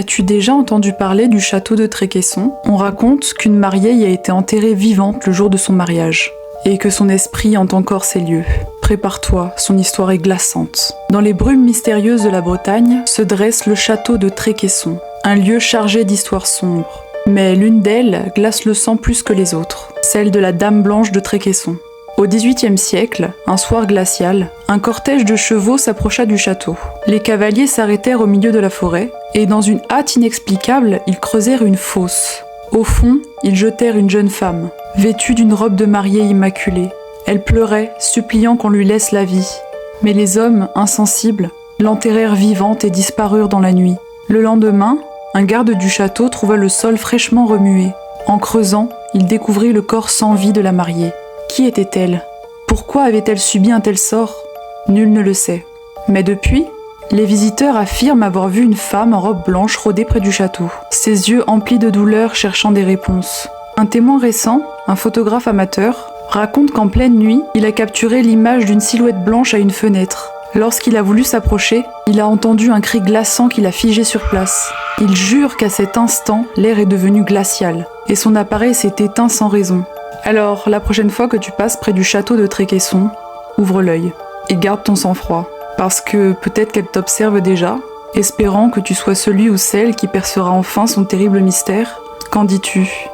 As-tu déjà entendu parler du château de Tréquesson? On raconte qu'une mariée y a été enterrée vivante le jour de son mariage, et que son esprit hante encore ces lieux. Prépare-toi, son histoire est glaçante. Dans les brumes mystérieuses de la Bretagne se dresse le château de Tréquesson, un lieu chargé d'histoires sombres. Mais l'une d'elles glace le sang plus que les autres, celle de la Dame Blanche de Tréquesson. Au XVIIIe siècle, un soir glacial, un cortège de chevaux s'approcha du château. Les cavaliers s'arrêtèrent au milieu de la forêt, et dans une hâte inexplicable, ils creusèrent une fosse. Au fond, ils jetèrent une jeune femme, vêtue d'une robe de mariée immaculée. Elle pleurait, suppliant qu'on lui laisse la vie. Mais les hommes, insensibles, l'enterrèrent vivante et disparurent dans la nuit. Le lendemain, un garde du château trouva le sol fraîchement remué. En creusant, il découvrit le corps sans vie de la mariée. Qui était-elle? Pourquoi avait-elle subi un tel sort? Nul ne le sait. Mais depuis, les visiteurs affirment avoir vu une femme en robe blanche rôder près du château, ses yeux emplis de douleur cherchant des réponses. Un témoin récent, un photographe amateur, raconte qu'en pleine nuit, il a capturé l'image d'une silhouette blanche à une fenêtre. Lorsqu'il a voulu s'approcher, il a entendu un cri glaçant qui l'a figé sur place. Il jure qu'à cet instant, l'air est devenu glacial, et son appareil s'est éteint sans raison. Alors, la prochaine fois que tu passes près du château de Tréquesson, ouvre l'œil et garde ton sang-froid, parce que peut-être qu'elle t'observe déjà, espérant que tu sois celui ou celle qui percera enfin son terrible mystère. Qu'en dis-tu ?